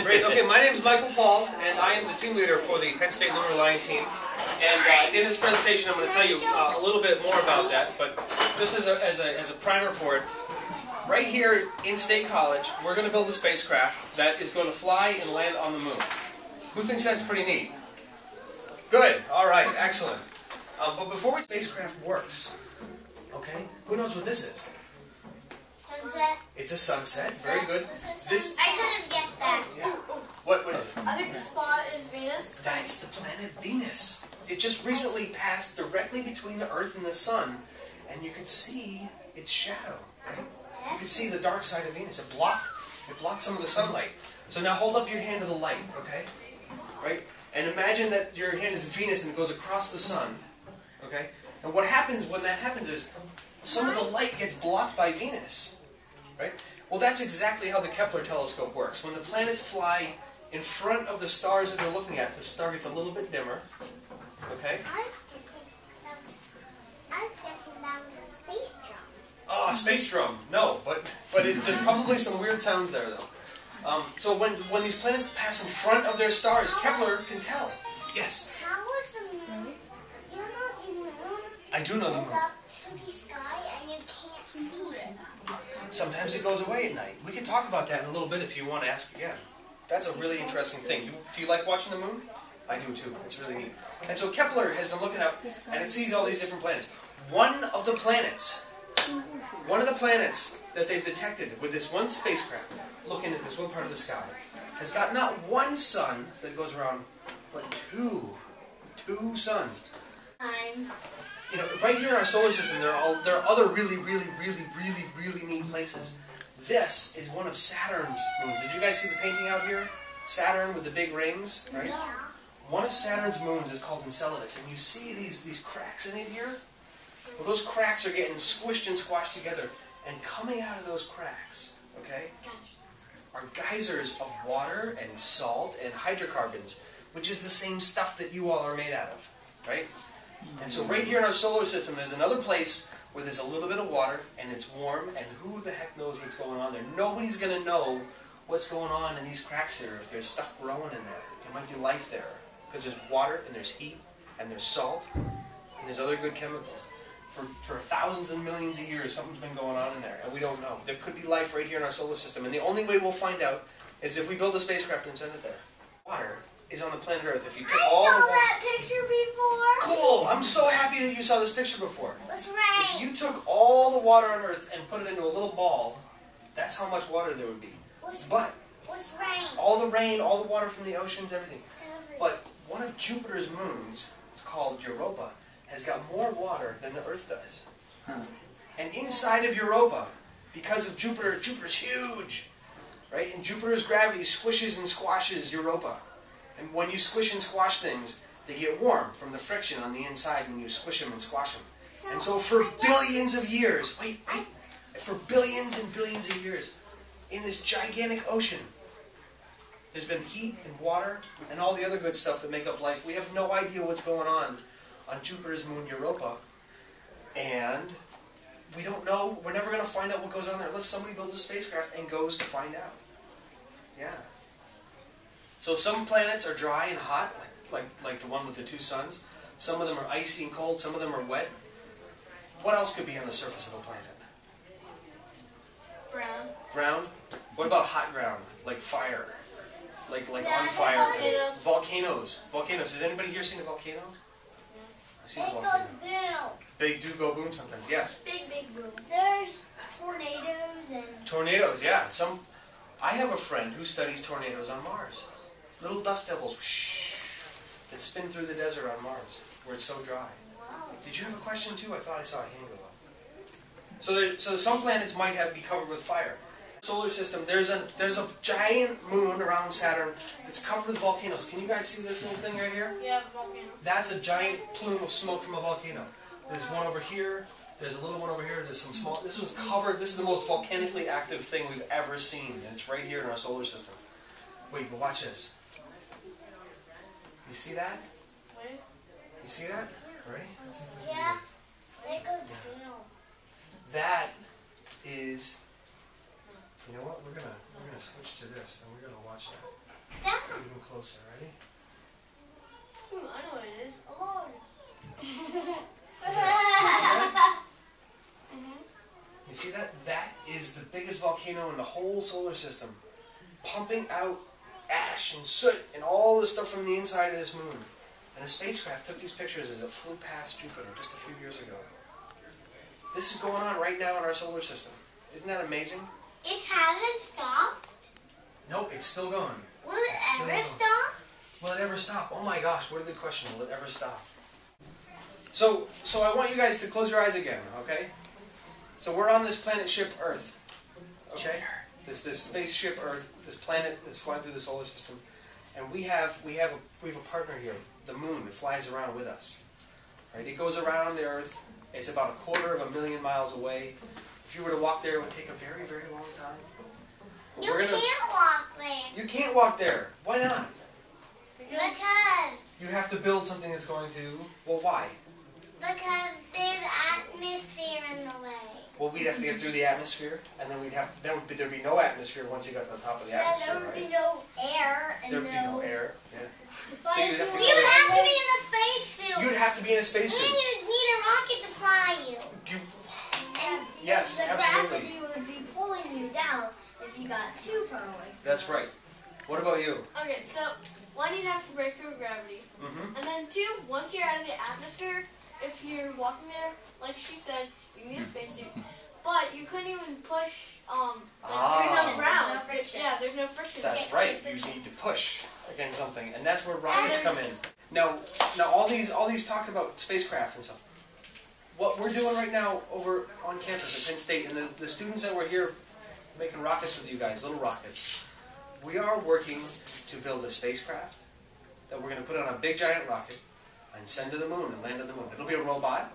Great. Okay, my name is Michael Paul, and I am the team leader for the Penn State Lunar Line team. And in this presentation, I'm going to tell you a little bit more about that. But just as a primer for it, right here in State College, we're going to build a spacecraft that is going to fly and land on the moon. Who thinks that's pretty neat? Good. All right. Excellent. But before the spacecraft works, okay, who knows what this is? Sunset. It's a sunset. Very good. This. I could have guessed that. Yeah. What is it? I think the spot is Venus. That's the planet Venus. It just recently passed directly between the Earth and the Sun, and you could see its shadow. Right? You could see the dark side of Venus. It blocked some of the sunlight. So now hold up your hand to the light, okay? Right? And imagine that your hand is Venus and it goes across the sun. Okay? And what happens when that happens is some of the light gets blocked by Venus. Right? Well, that's exactly how the Kepler telescope works. When the planets fly in front of the stars that they're looking at, the star gets a little bit dimmer. Okay? I was guessing that was a space drum. Oh, a space drum. No, but there's probably some weird sounds there, though. So when these planets pass in front of their stars, Kepler can tell. Yes? How was the moon? You know the moon I do know the goes moon. up to the sky and you can't see it. Sometimes it goes away at night. We can talk about that in a little bit if you want to ask again. That's a really interesting thing. Do you like watching the moon? I do too. It's really neat. And so Kepler has been looking up, and it sees all these different planets. One of the planets that they've detected with this one spacecraft, looking at this one part of the sky, has got not one sun that goes around, but two suns. You know, right here in our solar system, there are other really neat places. This is one of Saturn's moons. Did you guys see the painting out here? Saturn with the big rings, right? Yeah. One of Saturn's moons is called Enceladus, and you see these cracks in it here? Well, those cracks are getting squished and squashed together, and coming out of those cracks, okay, are geysers of water and salt and hydrocarbons, which is the same stuff that you all are made out of, right? And so right here in our solar system, there's another place where there's a little bit of water, and it's warm, and who the heck knows what's going on there? Nobody's going to know what's going on in these cracks here if there's stuff growing in there. There might be life there, because there's water, and there's heat, and there's salt, and there's other good chemicals. For thousands and millions of years, something's been going on in there, and we don't know. There could be life right here in our solar system, and the only way we'll find out is if we build a spacecraft and send it there. Water is on the planet Earth. If you put all the I saw water... that picture before. Cool! I'm so happy that you saw this picture before. What's If rain? you took all the water on Earth and put it into a little ball, that's how much water there would be. But What's rain? all the rain, all the water from the oceans, everything. But one of Jupiter's moons, it's called Europa, has got more water than the Earth does. And inside of Europa, because of Jupiter's huge, right? And Jupiter's gravity squishes and squashes Europa. And when you squish and squash things, they get warm from the friction on the inside when you squish them and squash them. And so for billions of years, for billions and billions of years, in this gigantic ocean, there's been heat and water and all the other good stuff that make up life. We have no idea what's going on Jupiter's moon Europa. And we don't know, we're never going to find out what goes on there unless somebody builds a spacecraft and goes to find out. Yeah. So some planets are dry and hot, like the one with the two suns. Some of them are icy and cold, some of them are wet. What else could be on the surface of a planet? Brown. Ground? What about hot ground? Like fire? Like on fire? Volcanoes. Volcanoes. Has anybody here seen a volcano? I've seen a It volcano. goes boom. They do go boom sometimes, yes. Big boom. There's tornadoes and... Tornadoes, yeah. I have a friend who studies tornadoes on Mars. Little dust devils that spin through the desert on Mars, where it's so dry. Wow. Did you have a question too? I thought I saw a hand go up. So some planets might be covered with fire. Solar system, there's a giant moon around Saturn that's covered with volcanoes. Can you guys see this little thing right here? Yeah, volcano. That's a giant plume of smoke from a volcano. There's one over here. There's a little one over here. There's some small. This was covered. This is the most volcanically active thing we've ever seen, and it's right here in our solar system. Wait, but watch this. You see that? Wait. You see that? Ready? Let's see if we can do Yeah. this. It goes boom. That is. You know what? We're gonna switch to this, and we're gonna watch that. Even closer, ready? I know what it is. A log. You see that? That is the biggest volcano in the whole solar system, pumping out ash and soot and all the stuff from the inside of this moon. And a spacecraft took these pictures as it flew past Jupiter just a few years ago. This is going on right now in our solar system. Isn't that amazing? It hasn't stopped? Nope, it's still going. Will it ever stop? Will it ever stop? Oh my gosh, what a good question. Will it ever stop? So I want you guys to close your eyes again, okay? So we're on this planet ship Earth, okay? This spaceship Earth, this planet that's flying through the solar system, and we have a partner here, the moon, that flies around with us. Right? It goes around the Earth. It's about 250,000 miles away. If you were to walk there, it would take a very, very long time. But You can't walk there. You can't walk there. Why not? Because You have to build something that's going to. Well, why? there's atmosphere in the way. Well, we'd have to get through the atmosphere, and then there'd be no atmosphere once you got to the top of the atmosphere, there would right? be no air. And There'd be no air. Yeah. But So you'd have to you would have to be in a spacesuit. You'd have to be in a And spacesuit. you'd need a rocket to fly you. Do yes, the absolutely. gravity would be pulling you down if you got too far away. That's right. What about you? Okay, so one, you'd have to break through gravity. Mm-hmm. And then two, once you're out of the atmosphere, if you're walking there, like she said, you need a spacesuit. But you couldn't even push, there's no ground. There's no friction. Yeah, there's no friction. That's right. You need to push against something, and that's where rockets come in. Now all these talk about spacecraft and stuff. What we're doing right now over on campus at Penn State, and the students that were here making rockets with you guys, little rockets, we are working to build a spacecraft that we're going to put on a big giant rocket and send to the moon and land on the moon. It'll be a robot.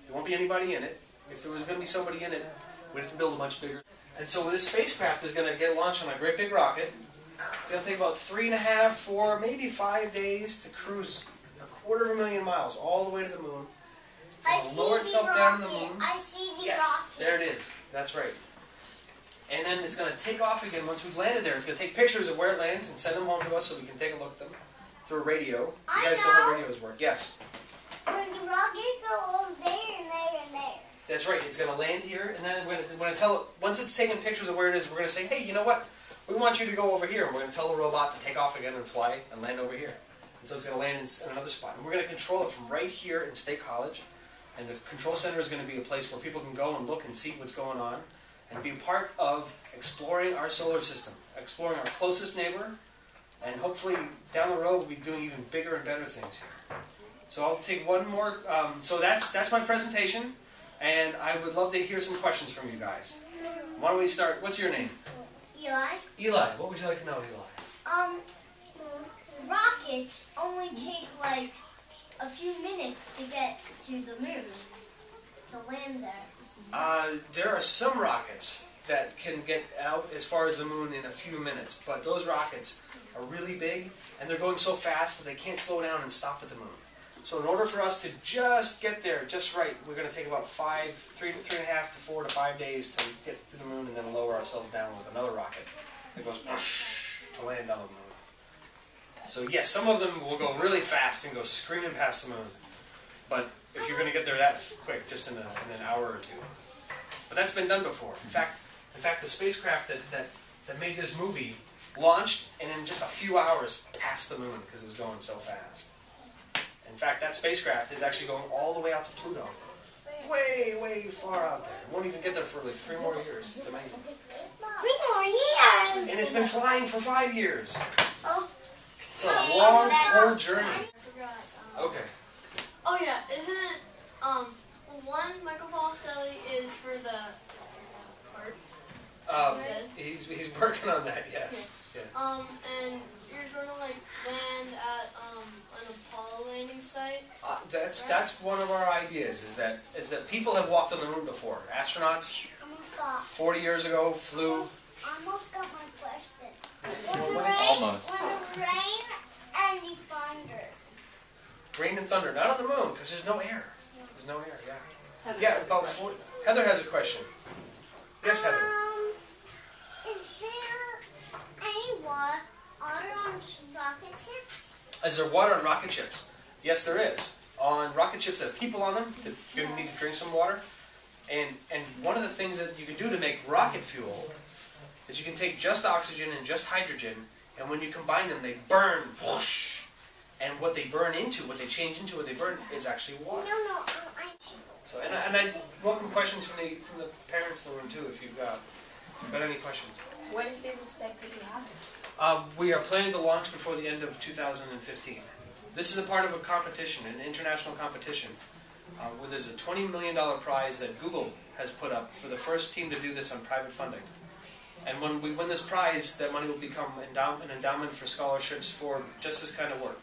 There won't be anybody in it. If there was going to be somebody in it, we'd have to build a much bigger. And so this spacecraft is going to get launched on a great big rocket. It's going to take about 3.5, 4, maybe 5 days to cruise 250,000 miles all the way to the moon. It's going to lower itself down to the moon. I see the Yes, rocket. there it is. That's right. And then it's going to take off again once we've landed there. It's going to take pictures of where it lands and send them home to us so we can take a look at them through a radio. You guys know how radios work. Yes. When the rocket goes there and there and there. That's right. It's going to land here, and then once it's taken pictures of where it is, we're going to say, hey, you know what? We want you to go over here, and we're going to tell the robot to take off again and fly and land over here. And so it's going to land in another spot. And we're going to control it from right here in State College. And the control center is going to be a place where people can go and look and see what's going on and be part of exploring our solar system, exploring our closest neighbor, and hopefully down the road we'll be doing even bigger and better things here. So I'll take one more. So that's my presentation, and I would love to hear some questions from you guys. Why don't we start? What's your name? Eli? Eli. What would you like to know, Eli? Rockets only take like a few minutes to get to the moon, to land there. There are some rockets that can get out as far as the moon in a few minutes, but those rockets are really big, and they're going so fast that they can't slow down and stop at the moon. So in order for us to just get there just right, we're going to take about 3.5 to 4 to 5 days to get to the moon and then lower ourselves down with another rocket that goes to land on the moon. So yes, some of them will go really fast and go screaming past the moon. But if you're going to get there that quick, just in an hour or two. But that's been done before. In fact, the spacecraft that made this movie launched and in just a few hours passed the moon because it was going so fast. In fact, that spacecraft is actually going all the way out to Pluto. Way, way far out there. It won't even get there for like 3 more years. It's amazing. 3 more years! And it's been flying for 5 years. Oh. It's a long, whole journey. I forgot. Okay. Oh yeah, isn't it, one Michael Paulselli is for the art? He's working on that, yes. Yeah. And you're gonna like land at, an Apollo landing site? That's one of our ideas, is that people have walked on the moon before. Astronauts, 40 years ago, flew. Almost got my question. Almost. When the rain and the thunder. Rain and thunder, not on the moon, because there's no air. There's no air, yeah. Yeah, about 40. Heather has a question. Yes, Heather. Is there anyone water on rocket ships? Is there water on rocket ships? Yes, there is. On rocket ships that have people on them, that you're going to need to drink some water. And one of the things that you can do to make rocket fuel is you can take just oxygen and just hydrogen, and when you combine them, they burn. Whoosh! And what they burn into, what they change into, what they burn, is actually water. No, So, and I welcome questions from the parents in the room too, if you've got any questions. When is this expected to happen? We are planning to launch before the end of 2015. This is a part of a competition, an international competition, where there's a $20 million prize that Google has put up for the first team to do this on private funding. And when we win this prize, that money will become an endowment for scholarships for just this kind of work.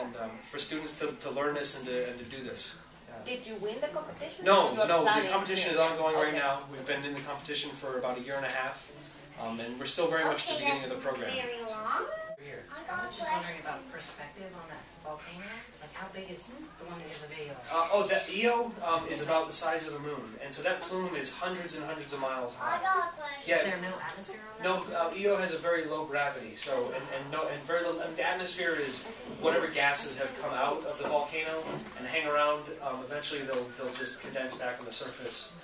And for students to learn this and to do this. Did you win the competition? No, the competition is ongoing right now. We've been in the competition for about 1.5 years. And we're still very much at the beginning of the program. very long. Here. I was just wondering about perspective on that volcano. Like, how big is the one in the video? That Io is about the size of the moon, and so that plume is hundreds and hundreds of miles I high. got a question. Yeah. Is there no atmosphere on that? No, Io has a very low gravity, so and very little. And the atmosphere is whatever gases have come out of the volcano and hang around. Eventually, they'll just condense back on the surface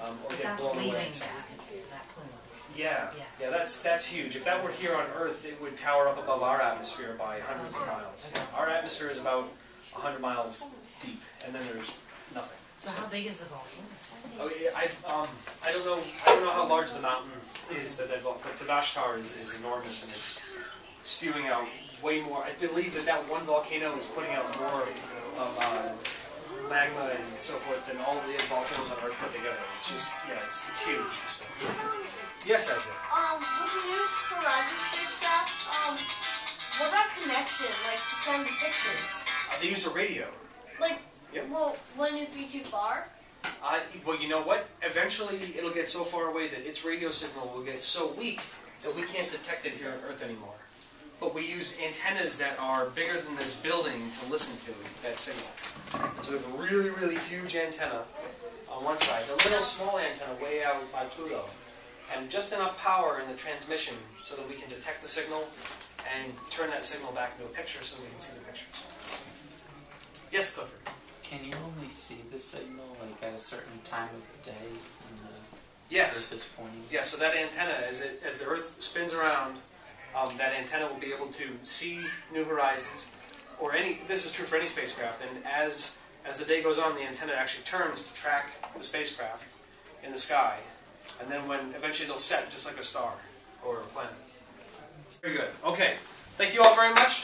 or get That's blown away. leaving the atmosphere, that plume. Yeah, that's huge. If that were here on Earth, it would tower up above our atmosphere by hundreds of miles. Our atmosphere is about 100 miles deep, and then there's nothing. So how big is the volcano? Oh, yeah, I don't know how large the mountain is that but the Vashtar is enormous, and it's spewing out way more. I believe that one volcano is putting out more magma and so forth than all the volcanoes on Earth put together. It's just, it's huge. So. Yes, Ezra. With the new Horizon spacecraft, what about connection, like to send the pictures? They use a radio. Like, Yep. well, wouldn't it be too far? Well, you know what? Eventually, it'll get so far away that its radio signal will get so weak that we can't detect it here on Earth anymore. But we use antennas that are bigger than this building to listen to that signal. And so we have a really, really huge antenna on one side, a little small antenna way out by Pluto, and just enough power in the transmission so that we can detect the signal and turn that signal back into a picture so we can see the pictures. Yes, Clifford? Can you only see the signal like at a certain time of the day when the Yes. Earth is pointing? Yeah, so that antenna, as the Earth spins around, that antenna will be able to see New Horizons, or this is true for any spacecraft, and as the day goes on, the antenna actually turns to track the spacecraft in the sky, and then when eventually it'll set just like a star or a planet. Very good. Okay. Thank you all very much.